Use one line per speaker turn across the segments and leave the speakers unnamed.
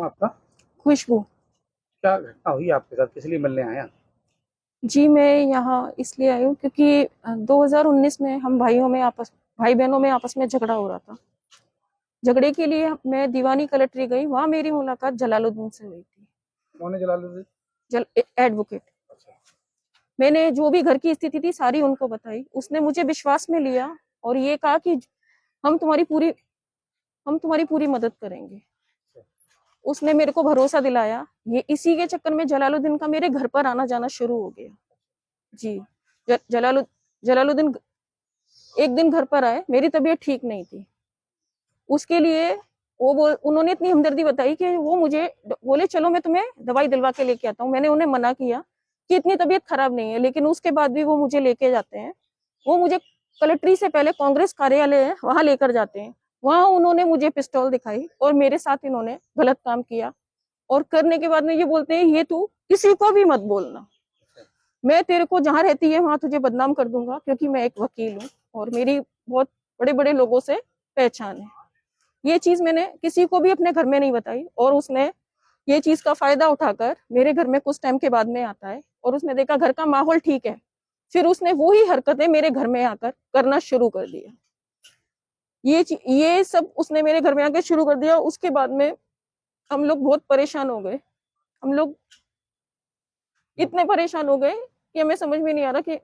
आपका
खुशबू।
क्या घटना हुई आपके साथ, किस लिए मिलने आए आप?
जी, मैं यहाँ इसलिए आई हूँ क्योंकि 2019 में हम भाई बहनों में आपस में झगड़ा हो रहा था। झगड़े के लिए मैं दीवानी कलेक्ट्री गई, वहाँ मेरी मुलाकात जलालुद्दीन से हुई थी।
कौन है जलालुद्दीन?
एडवोकेट।
अच्छा।
मैंने जो भी घर की स्थिति थी सारी उनको बताई। उसने मुझे विश्वास में लिया और ये कहा कि हम तुम्हारी पूरी मदद करेंगे। उसने मेरे को भरोसा दिलाया। ये इसी के चक्कर में जलालुद्दीन का मेरे घर पर आना जाना शुरू हो गया। जी, जलालुद्दीन एक दिन घर पर आए, मेरी तबीयत ठीक नहीं थी। उसके लिए उन्होंने इतनी हमदर्दी बताई कि वो मुझे बोले चलो मैं तुम्हें दवाई दिलवा के लेके आता हूँ। मैंने उन्हें मना किया कि इतनी तबीयत खराब नहीं है, लेकिन उसके बाद भी वो मुझे लेके जाते हैं। वो मुझे कलेक्ट्री से पहले कांग्रेस कार्यालय है वहां लेकर जाते हैं। वहां उन्होंने मुझे पिस्तौल दिखाई और मेरे साथ इन्होंने गलत काम किया। और करने के बाद में ये बोलते हैं ये तू किसी को भी मत बोलना, मैं तेरे को जहां रहती है वहां तुझे बदनाम कर दूंगा, क्योंकि मैं एक वकील हूँ और मेरी बहुत बड़े बड़े लोगों से पहचान है। ये चीज मैंने किसी को भी अपने घर में नहीं बताई और उसने ये चीज का फायदा उठाकर मेरे घर में कुछ टाइम के बाद में आता है और उसने देखा घर का माहौल ठीक है, फिर उसने वो ही हरकतें मेरे घर में आकर करना शुरू कर दिया। ये सब उसने मेरे घर में आकर शुरू कर दिया। उसके बाद में हम लोग बहुत परेशान हो गए। हम लोग इतने परेशान हो गए कि हमें समझ में नहीं आ रहा कि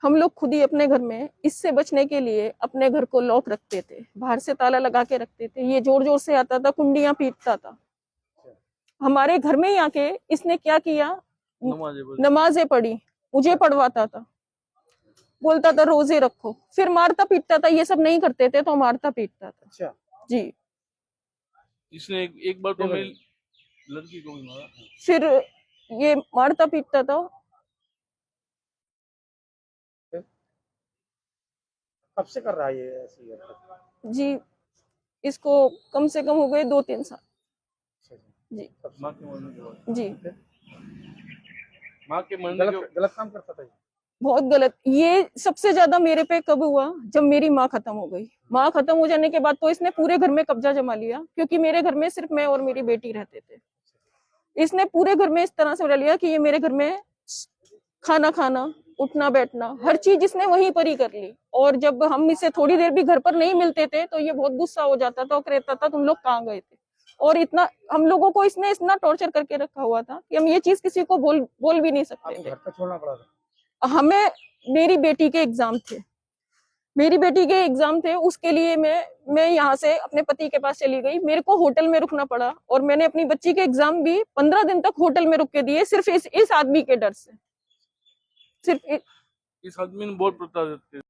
हम लोग खुद ही अपने घर में इससे बचने के लिए अपने घर को लॉक रखते थे, बाहर से ताला लगा के रखते थे। ये जोर जोर से आता था, कुंडियां पीटता था। हमारे घर में ही आके इसने क्या किया, नमाजें पढ़ी, मुझे पढ़वाता था, बोलता था रोजे रखो, फिर मारता पीटता था। ये सब नहीं करते थे तो मारता पीटता था।
अच्छा।
जी,
इसने एक बार तो मेरी लड़की को भी मारा।
फिर ये मारता पीटता था।
कब से कर रहा है ये ऐसी हरकत?
जी, इसको कम से कम हो गए 2-3 साल। जी
माँ के मरने के बाद।
जी,
माँ के मरने के
गलत काम करता था ये?
बहुत गलत। ये सबसे ज्यादा मेरे पे कब हुआ, जब मेरी माँ खत्म हो गई। माँ खत्म हो जाने के बाद तो इसने पूरे घर में कब्जा जमा लिया, क्योंकि मेरे घर में सिर्फ मैं और मेरी बेटी रहते थे। इसने पूरे घर में इस तरह से रह लिया कि ये मेरे घर में खाना खाना, उठना बैठना, हर चीज इसने वहीं पर ही कर ली। और जब हम इसे थोड़ी देर भी घर पर नहीं मिलते थे तो ये बहुत गुस्सा हो जाता था और कहता था तुम लोग कहाँ गए थे। और इतना हम लोगों को इसने इतना टॉर्चर करके रखा हुआ था कि हम ये चीज किसी को बोल भी नहीं सकते थे।
घर पर छोड़ना पड़ा था?
हमें मेरी बेटी के एग्जाम थे, उसके लिए मैं यहाँ से अपने पति के पास चली गई। मेरे को होटल में रुकना पड़ा और मैंने अपनी बच्ची के एग्जाम भी 15 दिन तक होटल में रुक के दिए, सिर्फ इस आदमी के डर से। सिर्फ
इस आदमी ने बहुत प्रताड़ित किया।